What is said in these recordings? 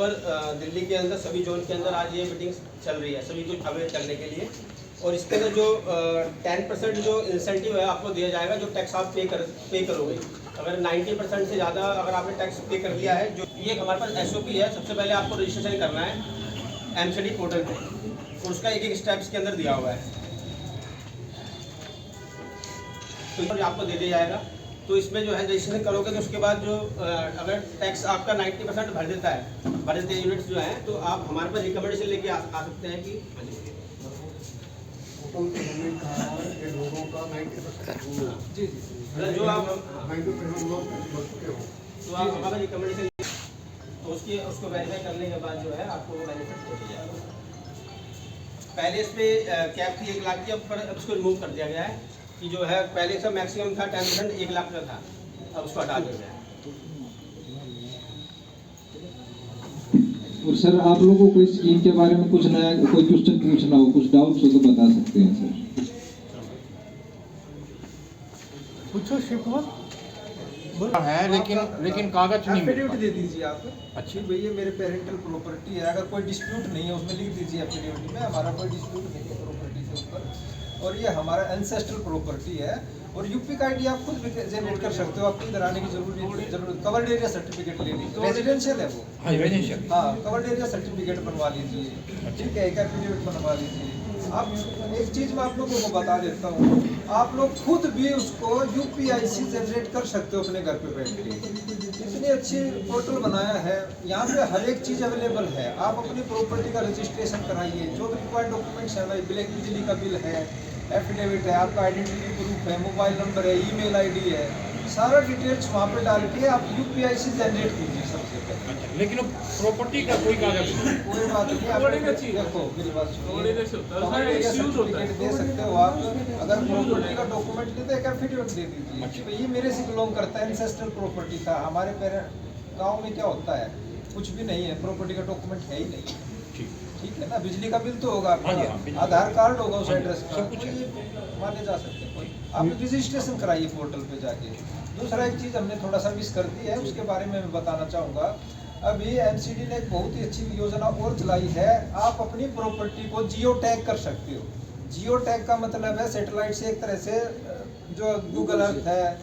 Over Delhi के अंदर सभी जोन के अंदर आज ये मीटिंग चल रही है सभी को अवेयर करने के लिए। और इसके अंदर जो 10% जो इंसेंटिव है आपको दिया जाएगा जो टैक्स आप पे करोगे। अगर 90% से ज़्यादा अगर आपने टैक्स पे कर लिया है, जो ये हमारे पास SOP है, सबसे पहले आपको रजिस्ट्रेशन करना है MCD पोर्टल पे, और उसका एक एक स्टेप्स के अंदर दिया हुआ है, तो आपको दे दिया जाएगा। तो इसमें जो है रजिस्ट्रेशन करोगे तो उसके बाद जो अगर टैक्स आपका 90% भर देते यूनिट्स जो हैं, तो आप हमारे पास रिकमेंडेशन लेके आ सकते हैं कि लोगों का 90% जी जो आप 90% लोग तो आप हमारा रिकमेंडेशन तो उसको वेरीफाई करने के बाद जो है आपको वो बेनिफिट हो जाएगा। पहले इस पर कैप थी 1 लाख की, अब उसको रिमूव कर दिया गया है कि जो है पहले से मैक्सिमम था 10%, 1 लाख का था, अब उसको हटा दिया गया है। और सर आप लोगों को इस स्कीम के बारे में कुछ नया कोई क्वेश्चन पूछना हो, कुछ डाउट्स हो तो बता सकते हैं सर। पूछो शिव कुमार है, लेकिन कागज नहीं मिल एफिडेविट दे दीजिए आप। अच्छा भैया मेरे पेरेंटल प्रॉपर्टी है, अगर कोई डिस्प्यूट नहीं है उसमें लिख दीजिए एफिडेविट में हमारा कोई डिस्प्यूट नहीं है प्रॉपर्टी के ऊपर, और ये हमारा एंसेस्ट्रल प्रॉपर्टी है। और यूपी का आईडी आप खुद भी जनरेट कर सकते हो, आपको इधर आने की जरूरत। कवर्ड एरिया सर्टिफिकेट ले लीजिए, रेजिडेंशियल है वो। हाँ, कवर्ड एरिया सर्टिफिकेट बनवा लीजिए, ठीक है, एक एफिडेविट बनवा लीजिए। आप एक चीज़ मैं आप लोगों को बता देता हूँ, आप लोग खुद भी उसको UPIC जनरेट कर सकते हो अपने घर पे बैठ के। इतनी अच्छी पोर्टल बनाया है, यहाँ पे हर एक चीज़ अवेलेबल है। आप अपनी प्रॉपर्टी का रजिस्ट्रेशन कराइए, जो भी रिक्वायर्ड डॉक्यूमेंट्स है, भाई बिजली का बिल है, एफिडेविट है, आपका आइडेंटिटी प्रूफ है, मोबाइल नंबर है, email ID है, सारा डिटेल्स वहाँ पे डाल के आप UPIC जनरेट कीजिए सबसे पहले। लेकिन प्रॉपर्टी का कोई कागज नहीं, कोई बात नहीं, आप देखो मेरी बात सर्टिफिकेट दे सकते हो आप। अगर प्रॉपर्टी का डॉक्यूमेंट नहीं तो एक एफिडेविट दे दीजिए कि ये मेरे से बिलोंग करता है, एंसेस्ट्रल प्रॉपर्टी था। हमारे पेरेंट गाँव में क्या होता है, कुछ भी नहीं है, प्रॉपर्टी का डॉक्यूमेंट है ही नहीं, ठीक है ना। बिजली का बिल तो होगा आपका, आधार कार्ड होगा उस एड्रेस का, तो ये माने जा सकते हैं। आप रजिस्ट्रेशन कराइए पोर्टल पे जाके। दूसरा एक चीज़ हमने थोड़ा सा मिस कर दी है, उसके बारे में मैं बताना चाहूँगा। अभी MCD ने एक बहुत ही अच्छी योजना और चलाई है, आप अपनी प्रॉपर्टी को जियो टैग कर सकते हो। जियो टैग का मतलब है सैटेलाइट से एक तरह से जो गूगल अर्थ है,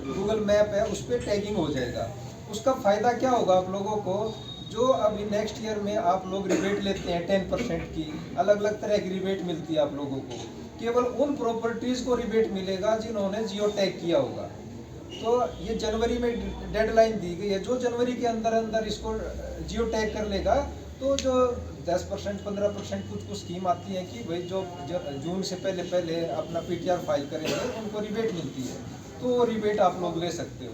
गूगल मैप है, उस पर टैगिंग हो जाएगा। उसका फ़ायदा क्या होगा आप लोगों को, जो अभी नेक्स्ट ईयर में आप लोग रिबेट लेते हैं 10% की, अलग अलग तरह की रिबेट मिलती है आप लोगों को, केवल उन प्रॉपर्टीज़ को रिबेट मिलेगा जिन्होंने जियो टैग किया होगा। तो ये जनवरी में डेडलाइन दी गई है, जो जनवरी के अंदर इसको जियो टैग कर लेगा, तो जो 10% 15% कुछ स्कीम आती है कि भाई जो जून से पहले अपना PTR फाइल करेंगे उनको रिबेट मिलती है, तो वो रिबेट आप लोग ले सकते हो।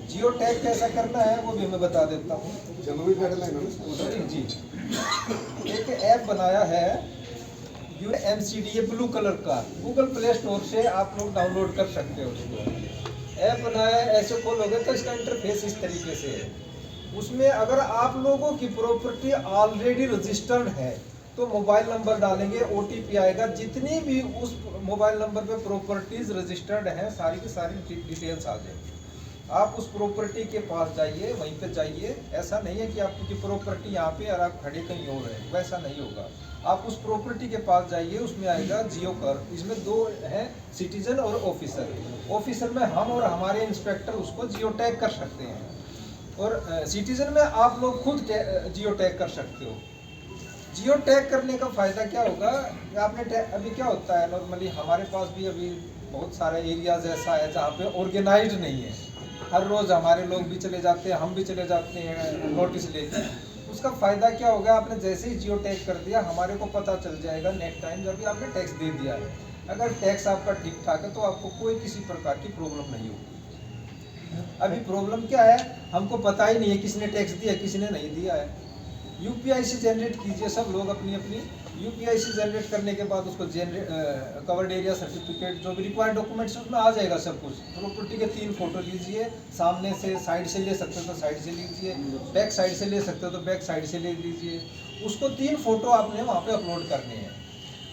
जियो टैग कैसा करना है वो भी मैं बता देता हूँ। जनवरी डेडलाइन जी, एक ऐप बनाया है MCD, ये ब्लू कलर का, गूगल प्ले स्टोर से आप लोग डाउनलोड कर सकते हो उसको। ऐप बनाया है, ऐसे खोलोगे तो इसका इंटरफेस इस तरीके से है। उसमें अगर आप लोगों की प्रॉपर्टी ऑलरेडी रजिस्टर्ड है तो मोबाइल नंबर डालेंगे, OTP आएगा, जितनी भी उस मोबाइल नंबर पे प्रॉपर्टीज रजिस्टर्ड हैं सारी की सारी डिटेल्स आ जाएंगी। आप उस प्रॉपर्टी के पास जाइए, वहीं पे जाइए। ऐसा नहीं है कि आपकी प्रॉपर्टी यहाँ पे और आप खड़े कहीं और हैं, वैसा नहीं होगा। आप उस प्रॉपर्टी के पास जाइए, उसमें आएगा जियो कर, इसमें 2 हैं, सिटीजन और ऑफिसर। ऑफिसर में हम और हमारे इंस्पेक्टर उसको जियो टैग कर सकते हैं, और सिटीजन में आप लोग खुद जियो टैग कर सकते हो। जियो टैग करने का फ़ायदा क्या होगा, आपने अभी क्या होता है नॉर्मली हमारे पास भी अभी बहुत सारे एरियाज ऐसा है जहाँ पे ऑर्गेनाइज्ड नहीं है। हर रोज़ हमारे लोग भी चले जाते हैं, हम भी चले जाते हैं नोटिस लेके। उसका फ़ायदा क्या होगा, आपने जैसे ही जियो टैग कर दिया हमारे को पता चल जाएगा नेक्स्ट टाइम जब भी आपने टैक्स दे दिया है। अगर टैक्स आपका ठीक ठाक है तो आपको कोई किसी प्रकार की प्रॉब्लम नहीं होगी। अभी प्रॉब्लम क्या है, हमको पता ही नहीं है किसने टैक्स दिया किसने नहीं दिया है। UPIC जनरेट कीजिए सब लोग अपनी UPIC जनरेट करने के बाद उसको कवर्ड एरिया सर्टिफिकेट, जो भी रिक्वायर्ड डॉक्यूमेंट्स उसमें आ जाएगा सब कुछ। प्रॉपर्टी के 3 फोटो लीजिए, सामने से साइड से ले सकते हो तो साइड से लीजिए, बैक साइड से ले सकते हो तो बैक साइड से ले लीजिए। उसको 3 फोटो आपने वहाँ पे अपलोड करने हैं।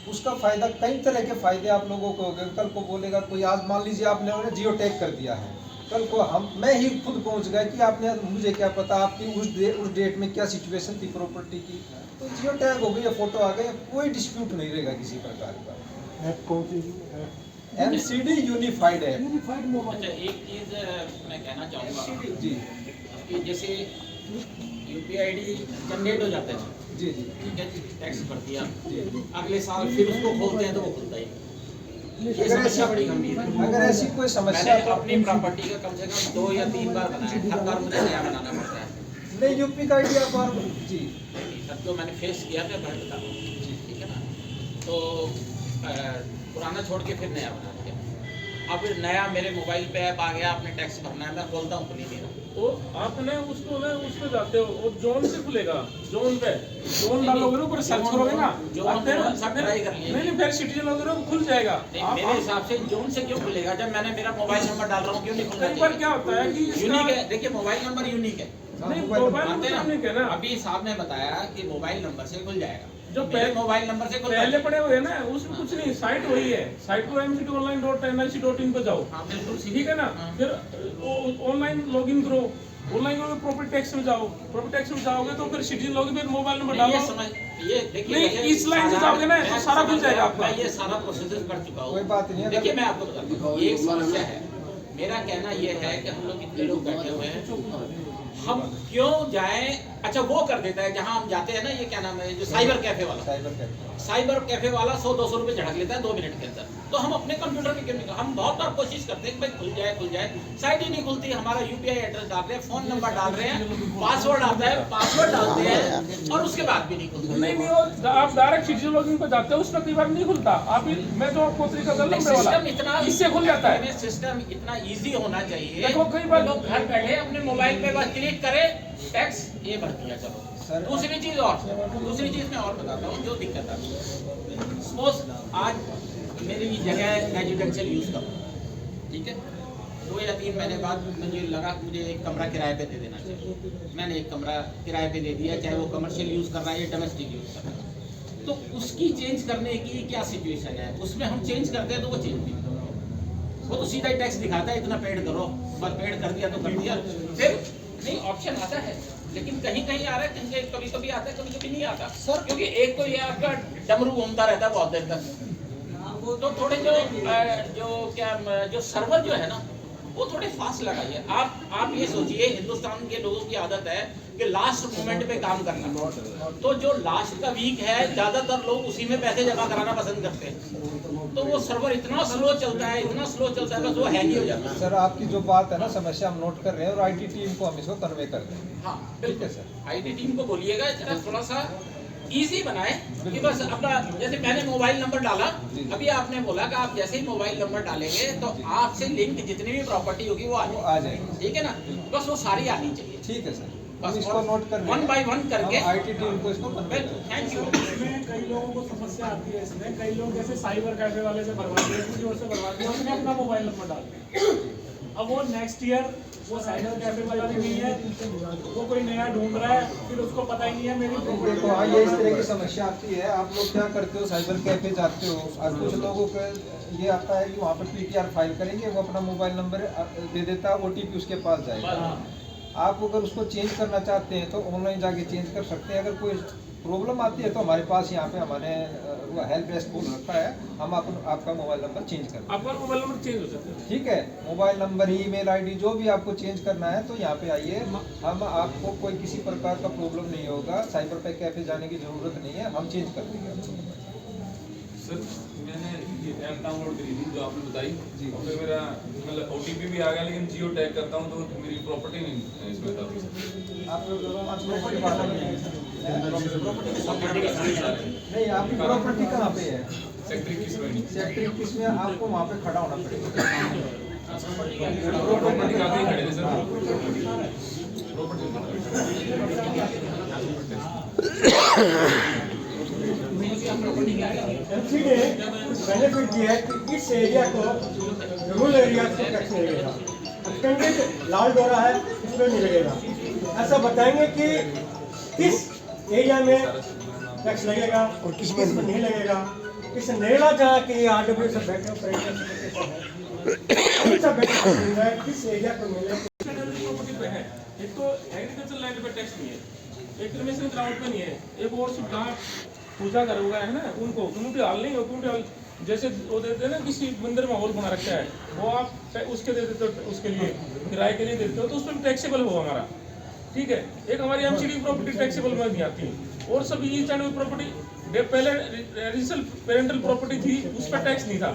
उसका फ़ायदा, कई तरह के फ़ायदे आप लोगों को होंगे। कल को बोलेगा कोई, आज मान लीजिए आपने उन्हें जियो टैग कर दिया है, कल को मैं ही खुद पहुंच गया कि आपने, मुझे क्या पता आपकी उस डेट में क्या सिचुएशन थी प्रॉपर्टी की, तो जियो टैग हो गई या फोटो आ गई, कोई डिस्प्यूट नहीं रहेगा किसी प्रकार का। ऐप कौन सी MCD यूनिफाइड है। अच्छा, एक चीज मैं कहना चाहूँगा जी कि जैसे UPI ID जनरेट हो जाता है, जी जी ठीक है जी, टैक्स भर दिया, अगले साल फिर उसको खोलते हैं तो वो खुलता ही नहीं। ये समस्या बड़ी गंभीर है। अगर ऐसी कोई समस्या मैंने अपनी प्रॉपर्टी का कम से कम 2 या 3 बार बनाया, हर बार मुझे नया बनाना पड़ता है। नहीं, यूपी का आइडिया आप जी तब तो मैंने फेस किया था, मैं बता रहा हूँ, ठीक है ना। तो पुराना छोड़ के फिर नया बना दिया। अब नया मेरे मोबाइल पे ऐप आ गया, आपने टैक्स भरना है, मैं खोलता हूँ, खुल ही नहीं रहा। तो आपने उसको ना उस पे जाते हो, वो जोन से खुलेगा, जोन पे जोन डालोगे ना, ऊपर सर्च करोगे ना, जोन फिर सब ट्राई कर लिए। नहीं फिर सिटीजन लोगे ना तो खुल जाएगा। मेरे हिसाब से जोन से क्यों खुलेगा, जब मैंने मेरा मोबाइल नंबर डाल रहा हूँ, क्यों नहीं खुलना? कई बार क्या होता है कि यूनिक है, देखिए मोबाइल नंबर यूनिक है, नहीं मोबाइल मानते यूनिक है ना। ना, अभी साहब ने बताया कि मोबाइल नंबर से खुल जाएगा, जो मेरे मोबाइल नंबर से खुल पहले पड़े हुए हैं ना, उसमें कुछ नहीं, साइट वही है, साइट को mctonline.nic.in पे जाओ, हाँ बिल्कुल ठीक है ना। फिर ऑनलाइन लॉगिन करो, ऑनलाइन करोगे प्रॉपर्टी टैक्स में जाओ, प्रॉपर्टी टैक्स में जाओगे तो फिर सिटीजन लोगे, फिर मोबाइल नंबर डालो, ये देखिए, नहीं इस लाइन से जाओगे ना तो सारा खुल जाएगा आपका। मैं ये सारा प्रोसीजर कर चुका हूँ, कोई बात नहीं है। देखिए मैं आपको बताता हूँ, ये एक समस्या है। मेरा कहना ये है कि हम लोग इतने लोग बैठे हुए हैं, हम क्यों जाएं? अच्छा वो कर देता है, जहां हम जाते हैं ना, ये क्या नाम है, जो साइबर कैफे वाला, साइबर कैफे वाला 100-200 रुपए झड़क लेता है 2 मिनट के अंदर। तो हम अपने कंप्यूटर में क्यों नहीं, हम बहुत बार कोशिश करते हैं कि भाई खुल जाए, साइट ही नहीं खुलती। हमारा UPI एड्रेस डाल रहे हैं, फोन नंबर डाल रहे हैं, पासवर्ड आता है, पासवर्ड डालते हैं और उसके बाद भी नहीं खुलता। नहीं वो आप डायरेक्ट सिटीजन लॉगिन पे जाते हो, उसमें कई बार नहीं खुलता। आप मैं जो आपको तरीका बता रहा हूं सिस्टम इतना, इससे खुल जाता है। सिस्टम इतना इजी होना चाहिए। देखो कई बार लोग घर बैठे अपने मोबाइल पे बस क्लिक करे, टैक्स ये भर दिया, चलो। दूसरी चीज मैं और बताता हूँ जो दिक्कत आती है। सपोज आज मेरी जगह रेजिडेंशियल यूज कर, ठीक है, 2 या 3 महीने बाद मुझे लगा मुझे एक कमरा किराए पे दे देना चाहिए, मैंने एक कमरा किराए पे दे दिया, चाहे वो कमर्शियल यूज कर रहा है या डोमेस्टिक यूज कर रहा है। तो उसकी चेंज करने की क्या सिचुएशन है, उसमें हम चेंज करते हैं तो वो चेंज नहीं, वो तो सीधा ही टैक्स दिखाता है, इतना पेड करो, बस पेड कर दिया तो कर दिया। फिर नहीं ऑप्शन आता है, लेकिन कहीं कहीं आ रहा है, कहीं कभी कभी आता है, कभी कभी नहीं आता सर, क्योंकि एक तो ये आपका डमरू घूमता रहता है बहुत देर तक। तो थोड़े जो सर्वर जो है ना, वो थोड़े फास्ट लगाइए। आप ये सोचिए, हिंदुस्तान के लोगों की आदत है कि लास्ट मोमेंट पे काम करना, तो जो लास्ट का वीक है ज्यादातर लोग उसी में पैसे जमा कराना पसंद करते हैं, तो वो सर्वर इतना स्लो चलता है बस वो हैंग ही हो जाता है। सर आपकी जो बात है ना, समस्या हम नोट कर रहे हैं और IT टीम को हम इसको कन्वे कर देंगे। हाँ ठीक है सर, IT टीम को बोलिएगा जरा थोड़ा सा इजी बनाए कि बस अपना, जैसे मैंने मोबाइल नंबर डाला, अभी आपने बोला कि आप जैसे ही मोबाइल नंबर डालेंगे तो आपसे लिंक जितनी भी प्रॉपर्टी होगी वो आ जाएगी, ठीक है ना, बस वो सारी आनी चाहिए। ठीक है सर, बस इसको नोट कर 1 बाय 1 करके IT टीम को इसको कन्वे कर देंगे। Thank you. इसमें कई लोगों को समस्या आती है, इसमें कई लोग जैसे साइबर कैफे वाले से भरवाते हैं, किसी और से भरवाते हैं, उसमें अपना मोबाइल नंबर डालते हैं। अब वो नेक्स्ट ईयर वो साइबर कैफे वाला भी नहीं है, वो कोई नया ढूंढ रहा है, फिर उसको पता ही नहीं है मेरी देखो हाँ, ये इस तरह की समस्या आती है। आप लोग क्या करते हो, साइबर कैफे जाते हो, आज कुछ लोगों को ये आता है कि वहाँ पे PTR फाइल करेंगे, वो अपना मोबाइल नंबर दे देता है, OTP उसके पास जाएगा। आप अगर उसको चेंज करना चाहते हैं तो ऑनलाइन जाके चेंज कर सकते हैं। अगर कोई प्रॉब्लम आती है तो हमारे पास यहाँ पे हमारे हेल्प डेस्क बोल रखा है, हम आपका मोबाइल नंबर चेंज कर देंगे। आपका मोबाइल नंबर चेंज हो सकता है, ठीक है, मोबाइल नंबर, ईमेल ID जो भी आपको चेंज करना है तो यहाँ पे आइए, हम आपको कोई किसी प्रकार का प्रॉब्लम नहीं होगा, साइबर पे कैफे जाने की जरूरत नहीं है, हम चेंज कर देंगे आपको। सर मैंने ये ऐप डाउनलोड करी थी जो आपने बताई जी, और फिर मेरा मतलब OTP भी आ गया, लेकिन जियो टैग करता हूँ तो मेरी प्रॉपर्टी नहीं इसमें था। नहीं, आपकी प्रॉपर्टी कहाँ पे है? सेक्टर 21 में नहीं, सेक्टर 21 में आपको वहाँ पे खड़ा होना पड़ेगा। प्रॉपर्टी काफी खड़े थे सर, प्रॉपर्टी MCD ने बेनिफिट दिया है कि इस एरिया को, रूरल एरिया को टैक्स नहीं लगेगा, एक्सटेंडेड लाल डोरा है इसमें नहीं लगेगा। ऐसा बताएंगे कि किस एरिया में टैक्स लगेगा और किस में नहीं लगेगा। इस नेला जहाँ की RW से बैठे कौन सा बेनिफिट मिल रहा है, किस एरिया को मिल रहा है? प्रॉपर्टी पे है, एक तो एग्रीकल्चर लैंड पे टैक्स नहीं है, एक क्रिमेशन ग्राउंड पे नहीं है, एक और सुविधा पूजा घर वगैरह है ना उनको कम्युनिटी हॉल नहीं हो, कम्युनिटी हॉल जैसे वो देते हैं ना, किसी मंदिर में हॉल बना रखा है, वो आप उसके दे देते हो, उसके लिए किराए के लिए देते हो, तो उसमें टैक्सेबल हो हमारा, ठीक है। एक हमारी एमसीडी प्रॉपर्टी टैक्सेबल में नहीं आती, और सभी ईच एंड प्रॉपर्टी पहले रेजिडेंशियल पेरेंटल प्रॉपर्टी थी, उस पर टैक्स नहीं था,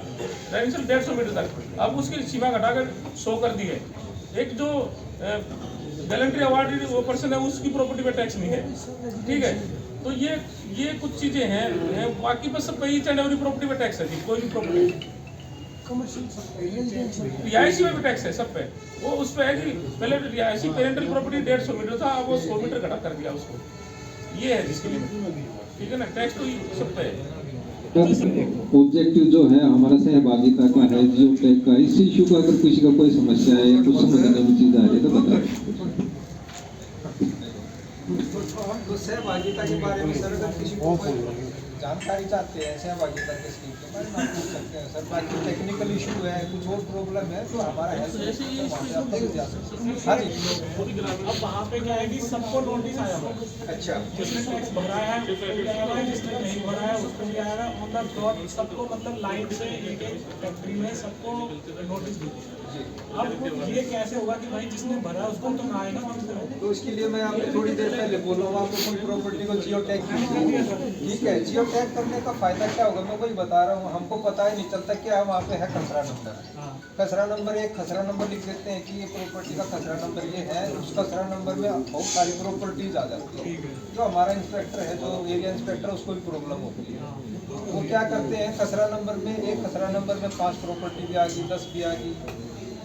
रेजिडेंशियल 150 मीटर तक, अब उसकी सीमा घटाकर 100 कर दी है। एक जो गैलेंट्री अवार्ड वो पर्सन है, उसकी प्रॉपर्टी पे टैक्स नहीं है, ठीक है। तो ये कुछ चीजें हैं, बाकी बस सब पे ईच एंड एवरी प्रॉपर्टी पे टैक्स है जी, कोई भी प्रॉपर्टी रिहायशी में भी टैक्स है सब पे। वो उस पे है कि पहले रिहायशी पेरेंटल प्रॉपर्टी 150 मीटर था, अब वो 100 मीटर घटा कर दिया उसको, ये है जिसके लिए, ठीक है ना, टैक्स तो सब पे है। ऑब्जेक्टिव जो है हमारा सहभागिता का है, जियो टैग का, इस इशू को अगर किसी का कोई समस्या है या कुछ समझने की चीज आ रही है तो बताएं। तो सहभागिता के बारे में सर अगर किसी को कोई जानकारी चाहते हैं सहभागिता के स्कीम के बारे में आप पूछ सकते हैं सर। बाकी टेक्निकल इशू है, कुछ और प्रॉब्लम है तो हमारा हेल्प हाँ जी। अब वहाँ पे क्या है कि सबको नोटिस आया हुआ है, अच्छा जिसने टैक्स भरा है उसको भी आएगा, जिसने नहीं भरा है उसको भी आएगा, ऑन द डॉट सबको, मतलब लाइन से एक फैक्ट्री में सबको नोटिस दी। अब ये कैसे होगा कि भाई जिसने भरा उसको तो ना आएगा कम से कम। तो इसके लिए मैं आपको थोड़ी देर पहले बोलूँगा, आपको कोई प्रॉपर्टी को जियो टैग ठीक है। जियो टैग करने का फायदा क्या होगा मैं वही बता रहा हूँ। हमको पता ही नहीं चलता क्या वहाँ पे है खसरा नंबर, खसरा नंबर एक खसरा नंबर लिख देते हैं कि ये प्रॉपर्टी का खसरा नंबर ये है, उस खसरा नंबर में बहुत सारी प्रॉपर्टीज आ जाती है। जो हमारा इंस्पेक्टर है, जो एरिया इंस्पेक्टर, उसको भी प्रॉब्लम होती है। वो क्या करते हैं, खसरा नंबर में एक खसरा नंबर में 5 प्रॉपर्टी भी आ गई, 10 भी आ गई,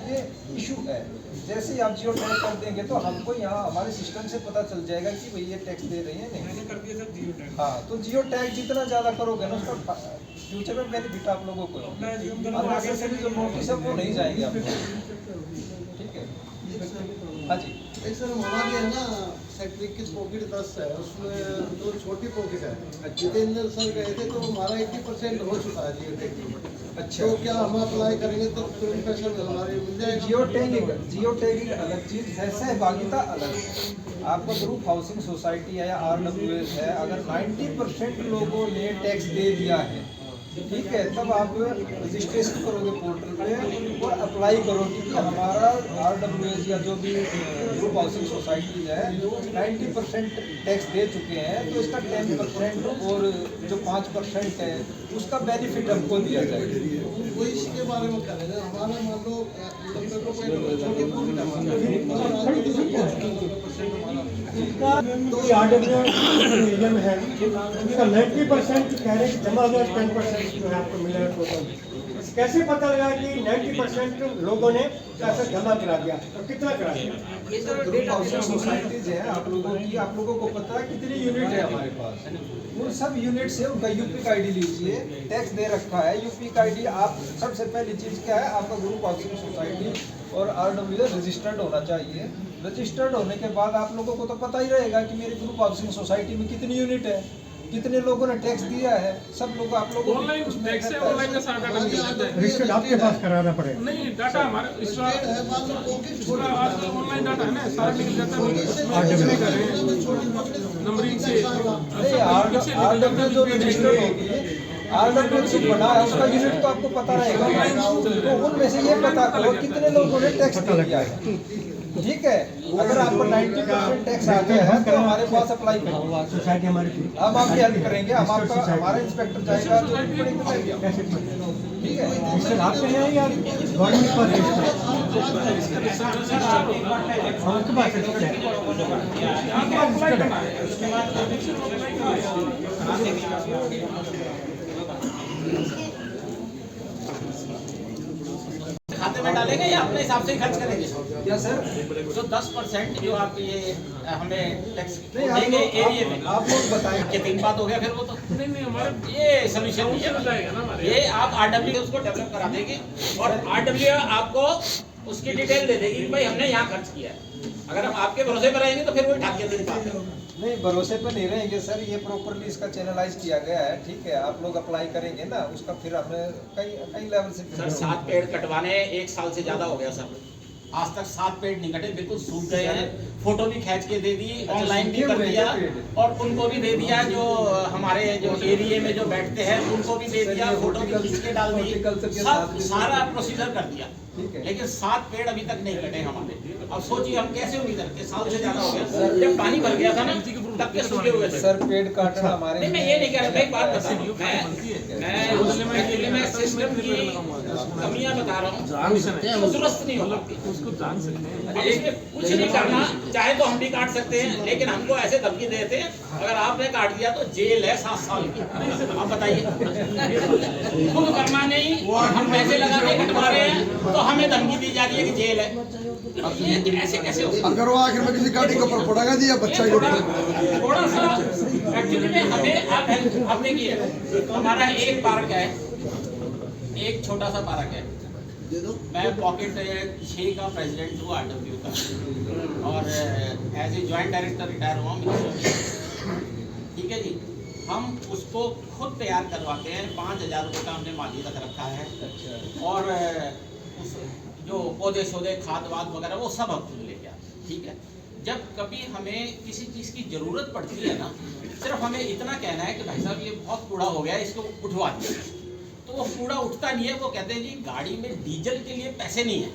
ये इशू है। जैसे ही आप जियो टैग कर देंगे तो हमको यहाँ हमारे सिस्टम से पता चल जाएगा कि भाई ये टैक्स दे रही है नहीं। कर दिया सर जियो टैग। हाँ, तो जियो टैग जितना ज़्यादा करोगे ना उसका फ्यूचर में बेनिफिट आप लोगों को आगे से भी जो नोटिस है वो नहीं जाएंगे आपको, ठीक है। हाँ जी। एक सर हमारी है ना सेक्टर 21 पॉकेट 10 है, उसमें जो छोटी पॉकेट है जितेंद्र सर गए थे तो हमारा 80% हो चुका है जियो टैग। अच्छा, तो क्या हम अप्लाई करेंगे तो तुरंत पैसा हमारे मिल जाएगा? जियो टैगिंग अलग चीज़ है, सहभागिता अलग। आपका ग्रुप हाउसिंग सोसाइटी है या RWS है, अगर 90% लोगों ने टैक्स दे दिया है, ठीक है, तब आप रजिस्ट्रेशन करोगे पोर्टल पे और अप्लाई करोगे कि हमारा RWS या जो भी ग्रुप हाउसिंग सोसाइटी है 90% टैक्स दे चुके हैं, तो इसका 10% और जो 5% है उसका बेनिफिट हमको दिया जाएगा। वो इसके बारे में करें ना, हमारा मान लो एरिया में है, उसका 90% कह रहे हैं कि जमा हुआ 10% जो है आपको मिलेगा टोटल। कैसे पता लगा कि 90% लोगों ने पैसा जमा करा दिया और कितना करा दिया? ग्रुप हाउसिंग सोसाइटीज है आप लोगों की, आप लोगों को पता है कितनी यूनिट है हमारे पास, उन सब यूनिट से उनका यूपी का ID लीजिए, टैक्स दे रखा है, यूपी का ID। आप सबसे पहली चीज़ क्या है, आपका ग्रुप हाउसिंग सोसाइटी और RWS रजिस्टर्ड होना चाहिए। रजिस्टर्ड होने के बाद आप लोगों को तो पता ही रहेगा कि मेरी ग्रुप हाउसिंग सोसाइटी में कितनी यूनिट है, कितने लोगों ने टैक्स दिया है, सब लोग आप लोगों को ऑनलाइन टैक्स है, ऑनलाइन का सारा डाटा मिल जाता है। रजिस्टर्ड आपके पास कराना पड़ेगा? नहीं, डाटा हमारा इस बार पूरा ऑनलाइन डाटा है ना, सारा निकल जाता है नंबरिंग से। RWS जो रजिस्टर्ड होगी, RWS जो बना है उसका यूनिट तो आपको पता रहेगा, तो उनमें से ये पता करो कितने लोगों ने टैक्स दिया है, ठीक है। अगर आपको 90% टैक्स आ गया है तो हमारे पास अप्लाई करो, सोसाइटी हमारी हम आपकी हेल्प करेंगे, हम आपका हमारा इंस्पेक्टर जाएगा तो ठीक है। इससे आपके हैं या गवर्नमेंट पर उसके पास खाते में डालेंगे या अपने हिसाब से खर्च करेंगे? क्या सर? जो 10% जो आप ये हमें टैक्स नहीं, देंगे एरिया में, आप लोग बताएं। ये 3 बात हो गया फिर वो तो नहीं हमारे ये सोल्यूशन नहीं है। ये आप RWS उसको डेवलप करा देगी और RWS आपको उसकी डिटेल दे देगी कि भाई हमने यहाँ खर्च किया है। अगर हम आपके भरोसे पर रहेंगे तो फिर वही ठाक के नहीं पाते। नहीं, भरोसे पे नहीं रहेंगे सर, ये प्रॉपरली इसका चैनलाइज किया गया है, ठीक है। आप लोग अप्लाई करेंगे ना, उसका फिर हमें कई लेवल से सर 7 पेड़ कटवाने 1 साल से ज्यादा हो गया सर, आज तक 7 पेड़ नहीं कटे, बिल्कुल सूख गए हैं। फोटो भी खींच के दे दी, ऑनलाइन भी कर दिया और उनको भी दे दिया, जो हमारे जो एरिया में जो बैठते हैं उनको भी दे दिया, फोटो भी खींच के डाल दी, सब सारा प्रोसीजर कर दिया, लेकिन 7 पेड़ अभी तक नहीं कटे हमारे। अब सोचिए हम कैसे उम्मीद रखते, साल से ज्यादा हो गया, जब पानी भर गया था ना तब के सूखे हुए थे सर। पेड़ काटना हमारे नहीं, मैं ये नहीं कह रहा, मैं एक बात बता रहा हूँ, मैं सिस्टम की कमियां बता रहा हूँ, वो दुरुस्त नहीं हो पाती, उसको जान सकते हैं। कुछ नहीं करना चाहे तो हम भी काट सकते हैं, लेकिन हमको ऐसे धमकी देते हैं अगर आपने काट दिया तो जेल है 7 साल की। आप बताइए, खुद करना नहीं, हम पैसे लगा के कटवा रहे हैं तो हमें धमकी दी जा रही है कि जेल है। ये ऐसे कैसे हो? अगर वो आखिर में किसी गाड़ी के ऊपर पड़ेगा जी या बच्चा ही थोड़ा सा एक्चुअली में हमें आप हेल्प आपने की है। हमारा एक पार्क है, एक छोटा सा पार्क है, मैं पॉकेट 6 का प्रेसिडेंट हूँ RW का, और as a joint director retire हुआ हूँ, ठीक है जी। हम उसको खुद तैयार करवाते हैं, 5,000 रुपये का हमने माली रख रखा है, और उस जो पौधे शोधे खाद वाद वगैरह वो सब हम खुद लेके आते हैं, ठीक है। जब कभी हमें किसी चीज़ की ज़रूरत पड़ती है ना, सिर्फ हमें इतना कहना है कि भाई साहब ये बहुत कूड़ा हो गया, इसको उठवा दीजिए, तो वो कूड़ा उठता नहीं है। वो कहते हैं जी गाड़ी में डीजल के लिए पैसे नहीं है।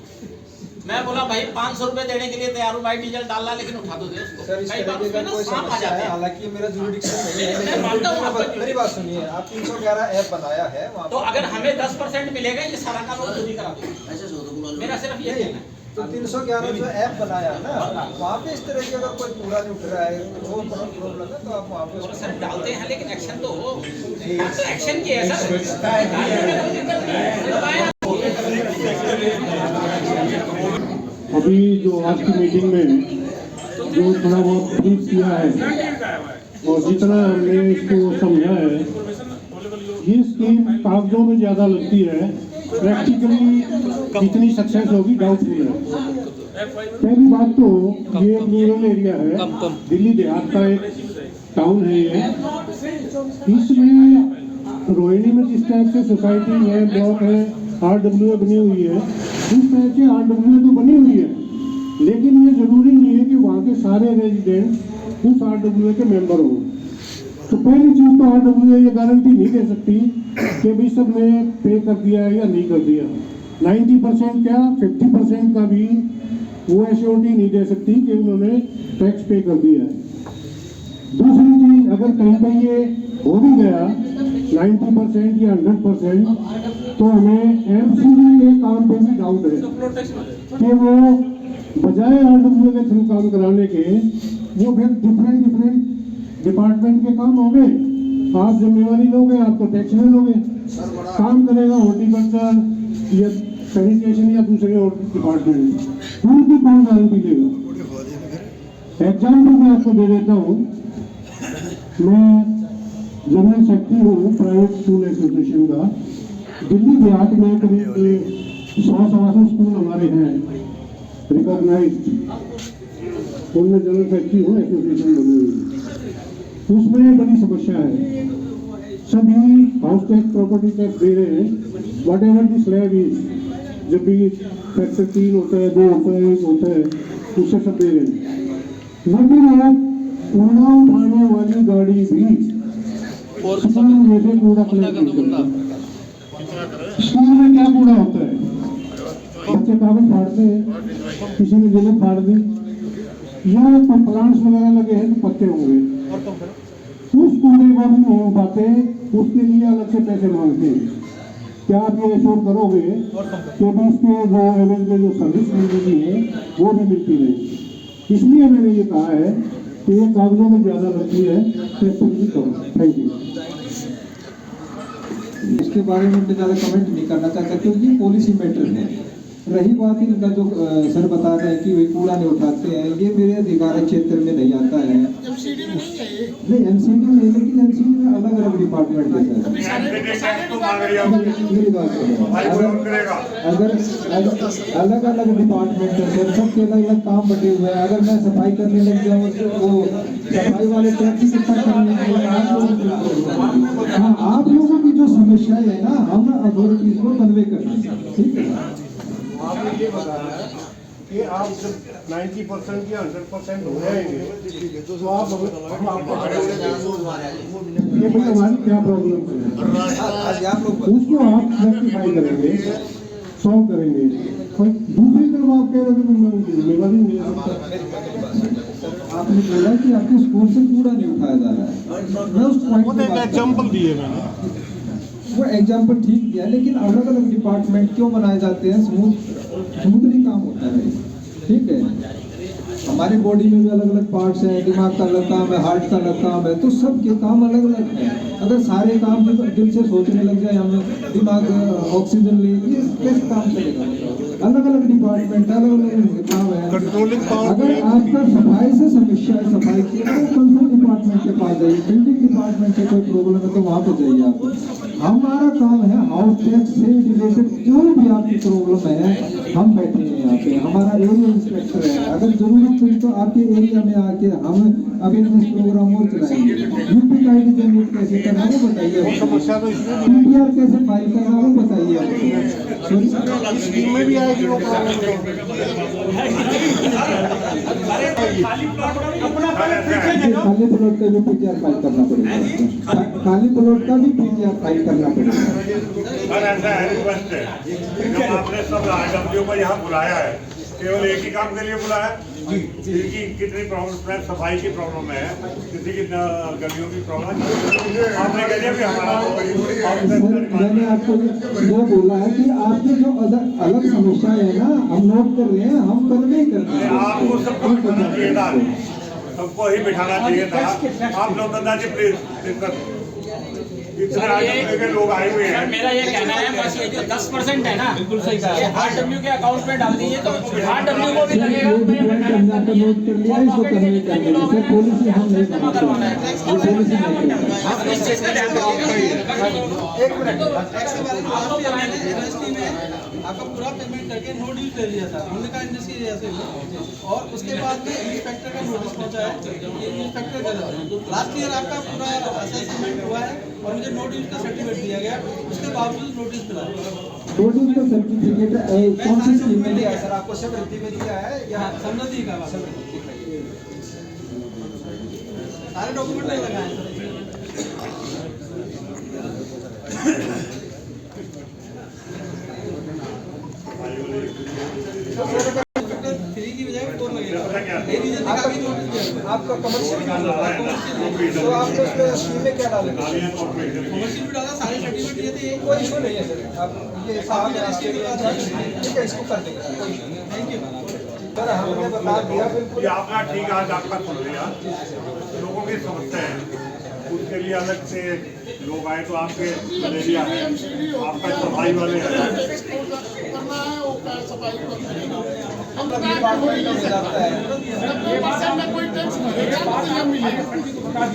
मैं बोला भाई 500 रुपये देने के लिए तैयार हूँ भाई, डीजल डालना, लेकिन उठा दो दे उसको। सर, इस तरीके का कोई समस्या है, हालांकि मेरा जुरिडिक्शन नहीं है, मैं मानता हूँ। मेरी बात सुनिए, आप 311 ऐप बनाया है वहाँ तो अगर हमें 10% मिलेगा ये सारा काम वो खुद ही करा देंगे, मेरा सिर्फ ये कहना है। तो 311 जो ऐप बनाया है ना, वहाँ पे इस तरह की अगर कोई कूड़ा नहीं उठ रहा है, वो प्रॉब्लम है, तो आप वहाँ पे सर डालते हैं, लेकिन एक्शन तो हो, एक्शन की है सर। अभी जो आज की मीटिंग में जो थोड़ा बहुत ब्रीफ किया है और जितना हमने इसको समझा है, ये स्कीम कागजों में ज़्यादा लगती है, प्रैक्टिकली कितनी सक्सेस होगी डाउटफुल है। पहली बात तो ये एक रूरल एरिया है, दिल्ली देहात का एक टाउन है ये। इसमें रोहिणी में जिस टाइप से सोसाइटी है, ब्लॉक है, RWA बनी हुई है, इस टाइप से RWA तो बनी हुई है, लेकिन ये जरूरी नहीं है कि वहाँ के सारे रेजिडेंट उस RWA के मेंबर हों। तो पहली चीज़ तो RWA ये गारंटी नहीं दे सकती कि भाई सब ने पे कर दिया है या नहीं कर दिया। 90% क्या 50% का भी वो एश्योरिटी नहीं दे सकती कि उन्होंने टैक्स पे कर दिया है। दूसरी चीज़, अगर कहीं पर ये हो भी गया 90% या 100%, तो हमें MCD के काम पे भी डाउट है कि वो बजाय RWA के थ्रू काम कराने के, वो फिर डिफरेंट डिपार्टमेंट के काम हो गए। आप जिम्मेवारी लोगे, आप तो टैक्स में लोगे, काम करेगा हॉर्टिकल्चर या सैनिटेशन या दूसरे और डिपार्टमेंट, उनकी कौन गारंटी लेगा। एग्जाम्पल मैं आपको दे देता हूँ, मैं जनरल सेक्रेटरी हूँ प्राइवेट स्कूल एसोसिएशन का। दिल्ली देहात में करीब 100-125 स्कूल हमारे हैं रिकॉग्नाइज्ड, उनमें जनरल सेक्रेटरी हूँ, एसोसिएशन बनी हुई। उसमें बड़ी समस्या है, सभी हाउस टैक्स प्रॉपर्टी टैक्स दे रहे हैं, what ever the slab is. जब भी फैक्टर 3 होता है, 2 होता है, 1 होता है, उससे सब दे रहे हैं। लेकिन आप कूड़ा उठाने वाली गाड़ी भी स्कूल में से कूड़ा कलेक्ट करता है। स्कूल में क्या कूड़ा होता है, बच्चे कागज फाड़ते हैं, किसी ने जलेब फाड़ दी, या कोई प्लांट्स वगैरह लगे हैं तो पत्ते होंगे, उस कूड़े को भी नहीं उठाते, उसके लिए अलग से पैसे मांगते हैं। क्या आप ये एश्योर करोगे कि भी इसके जो एवरेज में जो सर्विस मिल रही है वो भी मिलती रहेगी। इसलिए मैंने ये कहा है कि ये कागजों में ज़्यादा लगती है, भी करो। Thank you. इसके बारे में मैं ज़्यादा कमेंट नहीं करना चाहता क्योंकि पॉलिसी मैटर है। रही बात इनका जो सर बता रहे हैं कि वे कूड़ा नहीं उठाते हैं, ये मेरे अधिकार क्षेत्र में नहीं आता है। एमसीडी में नहीं है ये। नहीं एमसीडी में, लेकिन एमसीडी में अलग अलग डिपार्टमेंट के साथ मेरी बात सुनो, अगर अलग अलग डिपार्टमेंट है सर, सबके अलग अलग काम बटे हुए हैं। अगर मैं सफाई करने लग जाऊँ तो वो सफाई वाले टैक्स इकट्ठा करने के लिए आप लोगों की जो समस्याएं है ना, हम अथॉरिटीज को कन्वे करना चाहिए, ठीक है। आपने ये बताया कि आप जब 90% या 100% हो जाएंगे तो आप हम आपको ये भाई हमारी क्या प्रॉब्लम है उसको आप रेक्टिफाई करेंगे, सॉल्व करेंगे। और दूसरी तरफ आप कह रहे हो मैं जिम्मेवारी नहीं ले सकता। आपने बोला कि आपके स्कूल से कूड़ा नहीं उठाया जा रहा है, मैं उस पॉइंट पे एग्जांपल दिए मैंने, वो एग्जाम्पल ठीक दिया, लेकिन अलग अलग डिपार्टमेंट क्यों बनाए जाते हैं? स्मूथली काम होता है, ठीक है। हमारी बॉडी में भी अलग अलग पार्ट्स हैं, दिमाग का अलग काम है, हार्ट का अलग काम है, तो सबके काम अलग अलग हैं। अगर सारे काम दिल से सोचने लग जाए, हमें दिमाग ऑक्सीजन ले, ये कैसे काम चलेगा? अलग अलग डिपार्टमेंट, अलग अलग काम है। अगर आपका सफाई से समस्या है, सफाई की तो कंट्रोल डिपार्टमेंट के पास जाइए, बिल्डिंग डिपार्टमेंट से कोई प्रॉब्लम है तो वहाँ पे जाइए आप। हमारा काम है हाउस टैक्स से रिलेटेड कोई भी आपकी प्रॉब्लम है, हम बैठे हैं यहाँ पे, हमारा एरिया इंस्पेक्टर है। अगर जरूरत हुई तो आपके एरिया में आके हम अवेयरनेस प्रोग्राम और चलाएंगे। यूपी आईडी जनरेट कैसे करना वो बताइए, पीटीआर कैसे फाइल करना वो बताइए। स्कीम में भी आएगी वो खाली प्लॉट का भी पीटीआर फाइल करना पड़ेगा, खाली प्लॉट का भी पीटीआर फाइल करना पड़ेगा। सर ऐसा है रिक्वेस्ट है, जब आपने सब आईडब्ल्यू को यहाँ बुलाया है, केवल एक ही काम के लिए बुलाया है कि कितनी प्रॉब्लम है, सफाई की प्रॉब्लम है, किसी की गलियों की प्रॉब्लम है, आपने कह दिया कि हमारा मैंने आपको ये बोला है कि आपकी जो अलग समस्याएं है ना, हम नोट कर रहे हैं, हम कन्वे करते हैं। आपको सबको बिठाना चाहिए था, सबको ही बिठाना चाहिए था। आप लोग जी प्लीज इतने आईडब्ल्यू के लोग आए हुए हैं। मेरा ये कहना है बस ये जो 10% है ना, बिल्कुल सही कहा, ये आरडब्ल्यू के अकाउंट में डाल दीजिए तो आरडब्ल्यू को भी लगेगा। नोट कर लिया, इसको करने का सर पॉलिसी हम नहीं करवाना है, ये पॉलिसी नहीं आपका पूरा पेमेंट करके नो ड्यू ले लिया था, हमने कहा इंडस्ट्री ऐसे और उसके बाद में इंस्पेक्टर का नोटिस पहुंचा है, ये इंस्पेक्टर का लास्ट ईयर आपका पूरा असेसमेंट हुआ है और मुझे नो ड्यू का सर्टिफिकेट दिया गया, उसके बावजूद नोटिस मिला। नोटिस का सर्टिफिकेट कौन सी स्कीम में दिया सर? आपको समृद्धि में दिया है या समृद्धि का? सारे डॉक्यूमेंट नहीं लगाए सर। फ्री की बजाय 4 लगेगा। आपका कमर्शियल तो आपने उसमें स्कीम में क्या डाला? कमर्शियल भी डाला, सारे सर्टिफिकेट दिए थे, कोई इशू नहीं है सर। आप ये साहब ठीक है, इसको कर देंगे, कोई इशू नहीं। थैंक यू सर, हमने बता दिया बिल्कुल। आपका ठीक आज आपका सुन लिया, लोगों की समस्या है, उसके लिए अलग से लोग आए तो आपके मलेरिया है, आपका सफाई वाले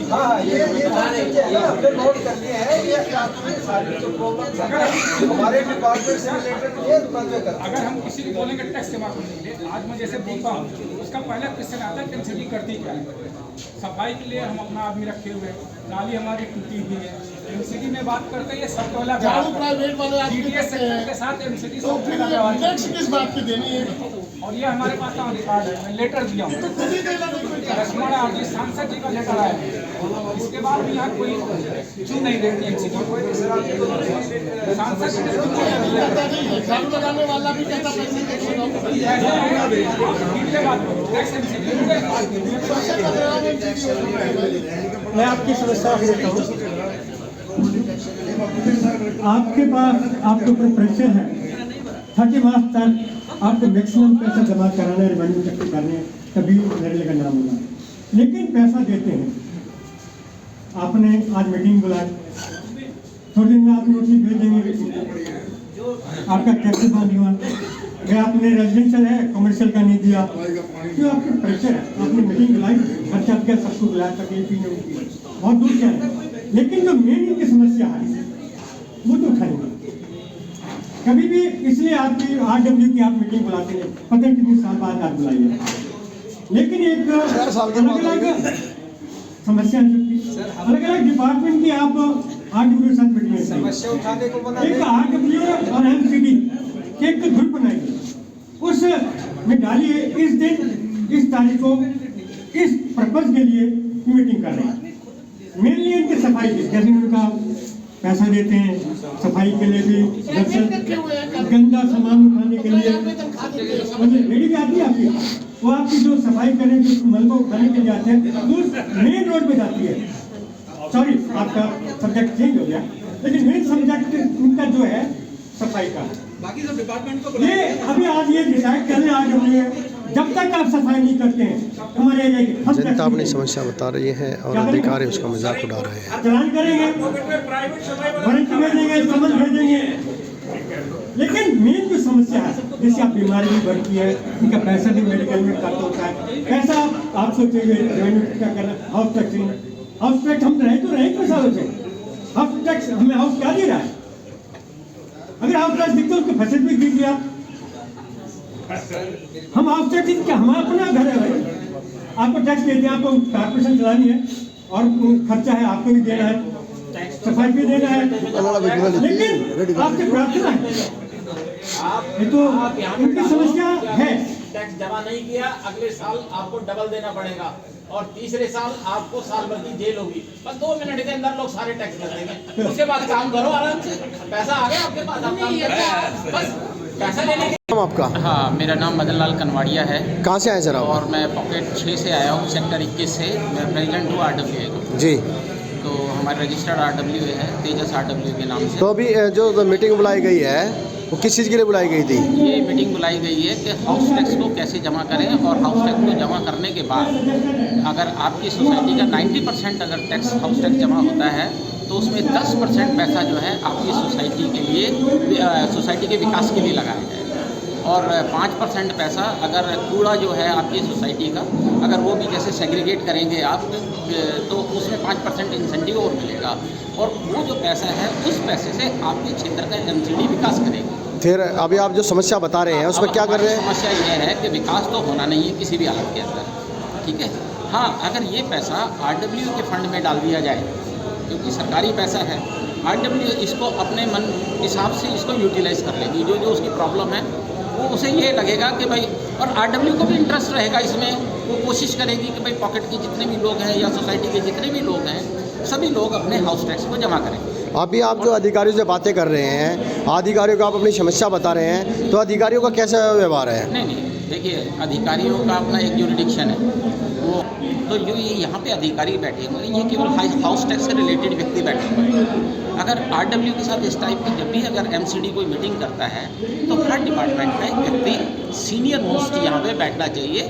हाँ, ये हमने नोट कर लिए हैं, ये आपकी सारी जो प्रॉब्लम हमारे डिपार्टमेंट से रिलेटेड ये कन्वे कर। अगर हम किसी को बोलेंगे टैक्स जमा करने के लिए, आज मैं जैसे बोलता हूँ उसका पहला क्वेश्चन आता है एमसीडी करती क्या है? सफाई के लिए हम अपना आदमी रखे हुए, नाली हमारी टूटी हुई है, एमसीडी में बात करते हैं ये सब वाला प्राइवेट वाले डीटीएस सेक्टर के साथ एमसीडी तो फिर टैक्स किस बात की देनी है? और ये हमारे पास कार्ड है, मैं लेटर दिया हूँ, हमारा सांसद जी का लेटर आया, इसके बाद भी यहाँ कोई क्यों नहीं देती एमसीडी? सांसद झाड़ू लगाने वाला भी कहता मैं आपकी समस्या देखता हूँ, आपके पास आपके ऊपर प्रेशर है, 30 मार्च तक आपको मैक्सिमम पैसा जमा कराना है, रिवेन्यू इकट्ठे करने, तभी नरेले का नाम होगा। लेकिन पैसा देते हैं, आपने आज मीटिंग बुलाई, थोड़ी दिन में आप नोटिस भेजेंगे, आपका टैक्स बंद हुआ, भाई आपने रेजिडेंशियल है, कमर्शियल का नहीं दिया, क्यों? आपके प्रेशर है, आपने मीटिंग बुलाई, खर्चा किया, सबको बुलाया तक ये पीने की बहुत दूर क्या है, लेकिन जो मेन इनकी समस्या है वो तो उठाएंगे कभी भी। इसलिए आपकी RW की आप मीटिंग बुलाते हैं, पता है कितने साल बाद आप बुलाइए, लेकिन एक अलग अलग समस्या अलग अलग डिपार्टमेंट की आप RW के साथ मीटिंग समस्या उठाने को बना एक RW और MCD की एक ग्रुप बनाइए, उस में डालिए इस दिन इस तारीख को इस पर्पज के लिए मीटिंग कर रहे हैं, मेनली इनकी सफाई की, जैसे उनका पैसा देते हैं सफाई के लिए भी, गंदा सामान उठाने के लिए लेडी भी आती है आपकी, वो आपकी जो सफाई करें, जो मलबा उठाने के लिए आते हैं, वो मेन रोड पे जाती है। सॉरी, आपका सब्जेक्ट चेंज हो गया, लेकिन मेन सब्जेक्ट इनका जो है सफाई का। बाकी सब डिपार्टमेंट को ये अभी आज ये डिसाइड कर रहे हैं, आज जब तक आप सफाई नहीं करते हैं हमारे एरिया की जनता अपनी समस्या बता रही है और अधिकारी उसका मजाक उड़ा रहे हैं। चलान करेंगे, वारंट भेजेंगे, समझ भेजेंगे, लेकिन मेन जो समस्या है, जैसे आप बीमारी भी बढ़ती है, इनका पैसा भी मेडिकल में खर्च होता है, पैसा आप सोचेंगे रेवेन्यू क्या करना, हाउस टैक्स हम रहे तो रहे कितने सालों से, हाउस टैक्स हमें हाउस क्या दे रहा है? अगर हाउस टैक्स दिखते उसको फसल भी दीजिए आप, हम हाउस टैक्स क्या, हमारा अपना घर है भाई, आपको टैक्स देते हैं, आपको कॉर्पोरेशन चलानी है और खर्चा है आपको भी देना है, सफाई भी देना है, लेकिन आपकी प्रार्थना है, ये तो उनकी समस्या है। टैक्स जमा नहीं किया, अगले साल आपको डबल देना पड़ेगा और तीसरे साल आपको साल भर की जेल होगी। बस 2 मिनट के अंदर लोग सारे टैक्स भर देंगे, उसके बाद काम करो आराम से, पैसा आ गया आपके पास, आप काम करो, बस पैसा लेने के। आपका? हाँ, मेरा नाम मदन लाल कनवाड़िया है। कहाँ से आए सर आप? और मैं पॉकेट 6 से आया हूँ, सेक्टर 21 से। मैं प्रेसिडेंट हूँ RWA का जी। तो हमारे रजिस्टर्ड RWA है, तेजस RWA के नाम से। तो अभी जो मीटिंग बुलाई गई है वो किस चीज़ के लिए बुलाई गई थी? ये मीटिंग बुलाई गई है कि हाउस टैक्स को कैसे जमा करें, और हाउस टैक्स को जमा करने के बाद अगर आपकी सोसाइटी का 90% अगर टैक्स हाउस टैक्स जमा होता है तो उसमें 10% पैसा जो है आपकी सोसाइटी के लिए, सोसाइटी के विकास के लिए लगाया जाए, और 5% पैसा अगर कूड़ा जो है आपकी सोसाइटी का, अगर वो भी जैसे सेग्रीगेट करेंगे आप तो उसमें 5% इंसेंटिव और मिलेगा, और वो जो पैसा है उस पैसे से आपके क्षेत्र का MCD विकास करेगी। फिर अभी आप जो समस्या बता रहे हैं उसमें क्या कर रहे हैं? समस्या ये है कि विकास तो होना नहीं है किसी भी हालत के अंदर, ठीक है। हाँ, अगर ये पैसा RWA के फंड में डाल दिया जाए, क्योंकि सरकारी पैसा है, RWA इसको अपने मन हिसाब से इसको यूटिलाइज कर लेगी, जो जो उसकी प्रॉब्लम है वो उसे ये लगेगा कि भाई, और RWA को भी इंटरेस्ट रहेगा इसमें, वो कोशिश करेगी कि भाई पॉकेट के जितने भी लोग हैं या सोसाइटी के जितने भी लोग हैं सभी लोग अपने हाउस टैक्स को जमा करें। अभी आप जो अधिकारियों से बातें कर रहे हैं, अधिकारियों को आप अपनी समस्या बता रहे हैं, तो अधिकारियों का कैसा व्यवहार है? नहीं, देखिए अधिकारियों का अपना एक जुरिडिक्शन है, वो तो जो ये यहाँ पे अधिकारी बैठे हुए हैं ये केवल हाउस टैक्स से रिलेटेड व्यक्ति बैठे हुए हैं। अगर RWA के साथ इस टाइप की जब भी अगर MCD कोई मीटिंग करता है तो हर डिपार्टमेंट में एक व्यक्ति सीनियर मोस्ट यहाँ पे बैठना चाहिए,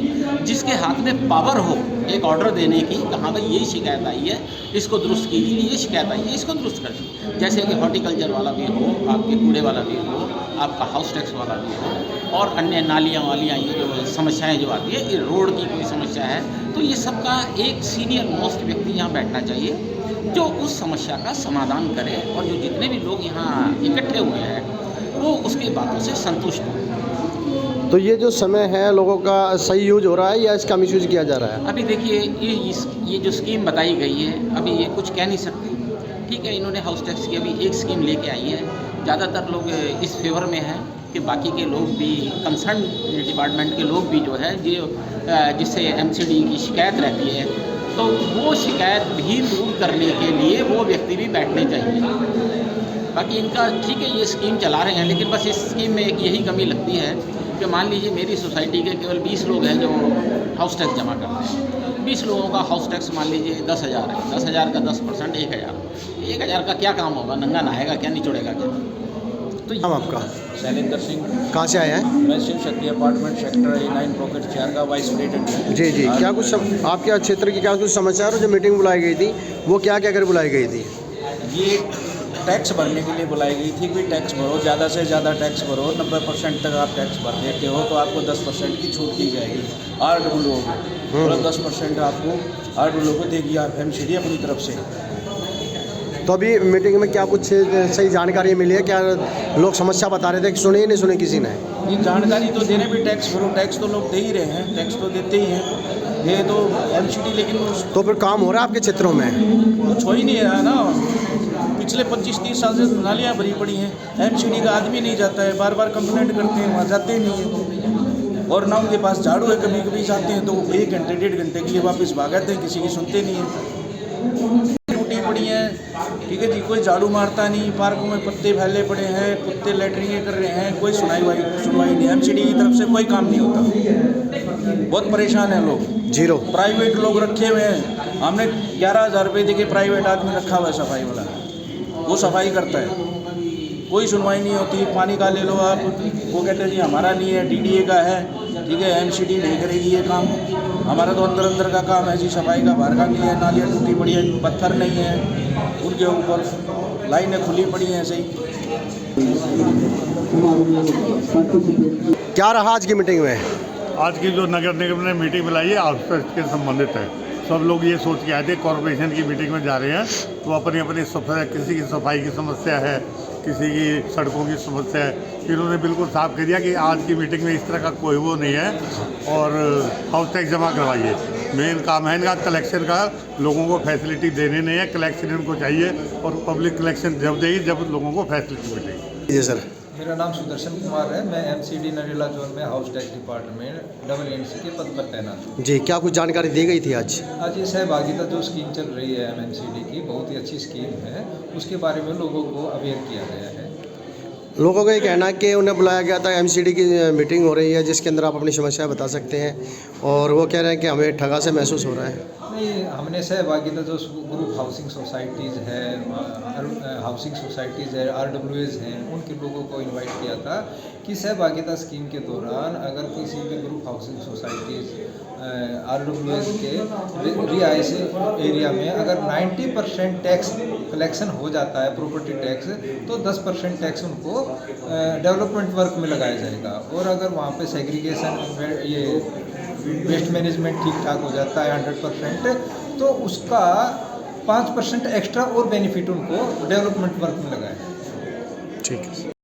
जिसके हाथ में पावर हो एक ऑर्डर देने की, कहाँ भाई ये शिकायत आई है इसको दुरुस्त कीजिए, ये शिकायत आई है इसको दुरुस्त कर दीजिए। जैसे कि हॉर्टिकल्चर वाला भी हो, आपके कूड़े वाला भी हो, आपका हाउस टैक्स वाला भी हो, और अन्य नालियाँ वालियाँ ये जो समस्याएँ जो आती है, ये रोड की कोई समस्या है, तो ये सबका एक सीनियर मोस्ट व्यक्ति यहाँ बैठना चाहिए जो उस समस्या का समाधान करे, और जो जितने भी लोग यहाँ इकट्ठे हुए हैं वो उसकी बातों से संतुष्ट हों। तो ये जो समय है लोगों का सही यूज हो रहा है या इसका मिसयूज किया जा रहा है? अभी देखिए ये जो स्कीम बताई गई है, अभी ये कुछ कह नहीं सकते, ठीक है। इन्होंने हाउस टैक्स की अभी एक स्कीम लेके आई है, ज़्यादातर लोग इस फेवर में हैं कि बाकी के लोग भी, कंसर्न डिपार्टमेंट के लोग भी जो है जिससे MCD की शिकायत रहती है, तो वो शिकायत भी दूर करने के लिए वो व्यक्ति भी बैठने चाहिए। बाकी इनका ठीक है, ये स्कीम चला रहे हैं, लेकिन बस इस स्कीम में एक यही कमी लगती है कि मान लीजिए मेरी सोसाइटी के केवल 20 लोग हैं जो हाउस टैक्स जमा करते हैं। 20 लोगों का हाउस टैक्स मान लीजिए 10,000 है, 10,000 का 10% 1,000 का क्या काम होगा? नंगा नहाएगा क्या, निचोड़ेगा क्या? तो नाम आपका? शैलेंद्र सिंह। कहाँ से आए हैं? मैं Shiv Shakti apartment sector A9 pocket 4 का वाइस प्रेसिडेंट। जी, क्या कुछ आपके क्षेत्र की क्या कुछ समस्या है? जो मीटिंग बुलाई गई थी वो क्या क्या कर बुलाई गई थी? ये टैक्स भरने के लिए बुलाई गई थी कि टैक्स भरो, ज़्यादा से ज़्यादा टैक्स भरो, 90% तक आप टैक्स भर देते हो तो आपको 10% की छूट दी जाएगी RWO को, मतलब 10% आपको RWO को देगी MCD अपनी तरफ से। तो अभी मीटिंग में क्या कुछ सही जानकारी मिली है? क्या लोग समस्या बता रहे थे कि सुनी ही नहीं सुनी किसी ने? ये जानकारी तो देने भी टैक्स भरो, टैक्स तो लोग दे ही रहे हैं, टैक्स तो देते ही हैं, ये तो MCD लेकिन तो फिर काम हो रहा है आपके क्षेत्रों में? कुछ हो ही नहीं रहा ना। पिछले 25-30 साल से नालियाँ भरी पड़ी हैं, MCD का आदमी नहीं जाता है, बार बार कंप्लेंट करते हैं, वहाँ जाते ही नहीं है। और ना उनके पास झाड़ू है, कभी कभी जाते हैं तो 1 घंटे 1.5 घंटे के लिए वापस भागते हैं, किसी की सुनते नहीं है। टूटी पड़ी हैं, ठीक है जी, कोई झाड़ू मारता नहीं, पार्कों में पत्ते फैले पड़े हैं, कुत्ते लैटरिंग कर रहे हैं, कोई सुनवाई नहीं, MCD की तरफ से कोई काम नहीं होता। बहुत परेशान हैं लोग, जीरो। प्राइवेट लोग रखे हुए हैं, हमने 11,000 रुपये देके प्राइवेट आदमी रखा हुआ है सफाई वाला, वो सफाई करता है, कोई सुनवाई नहीं होती। पानी का ले लो आप, वो कहते हैं जी हमारा नहीं है, DDA का है, ठीक है, MCD नहीं करेगी ये काम, हमारा तो अंदर अंदर का काम है जी, सफाई का बाहर का नहीं है। नालियाँ टूटी पड़ी है, पत्थर नहीं है उनके ऊपर, लाइनें खुली पड़ी हैं सही। क्या रहा आज की मीटिंग में? आज की जो नगर निगम ने मीटिंग बुलाई है आउटस्कर्ट्स के संबंधित है। सब लोग ये सोच के आए थे कॉरपोरेशन की मीटिंग में जा रहे हैं तो अपनी अपनी किसी की सफाई की समस्या है, किसी की सड़कों की समस्या है, इन्होंने बिल्कुल साफ कह दिया कि आज की मीटिंग में इस तरह का कोई वो नहीं है और हाउस टैक्स जमा करवाइए। मेन काम है इनका कलेक्शन का, लोगों को फैसिलिटी देनी नहीं है, कलेक्शन इनको चाहिए और पब्लिक कलेक्शन जब देगी जब लोगों को फैसिलिटी मिलेगी। जी सर। मेरा नाम सुदर्शन कुमार है, मैं MCD नरेला जोन में हाउस टैक्स डिपार्टमेंट NC के पद पर तैनात हूँ। जी, क्या कुछ जानकारी दी गई थी आज? आज ये सहभागिता जो स्कीम चल रही है MCD की, बहुत ही अच्छी स्कीम है, उसके बारे में लोगों को अवेयर किया गया है। लोगों का ये कहना है कि उन्हें बुलाया गया था, MCD की मीटिंग हो रही है जिसके अंदर आप अपनी समस्याएं बता सकते हैं, और वो कह रहे हैं कि हमें ठगा से महसूस हो रहा है। नहीं, हमने सहभागिता जो ग्रुप हाउसिंग सोसाइटीज़ है, हाउसिंग सोसाइटीज़ है, RWAs हैं, उनके लोगों को इनवाइट किया था कि सहभागिता स्कीम के दौरान अगर किसी भी ग्रुप हाउसिंग सोसाइटीज़ RWAs के रिहायशी एरिया में अगर 90% टैक्स कलेक्शन हो जाता है, प्रॉपर्टी टैक्स, तो 10% टैक्स उनको डेवलपमेंट वर्क में लगाया जाएगा। और अगर वहाँ पे सेग्रीगेशन, ये वेस्ट मैनेजमेंट ठीक ठाक हो जाता है 100%, तो उसका 5% एक्स्ट्रा और बेनिफिट उनको डेवलपमेंट वर्क में लगाया है। ठीक है।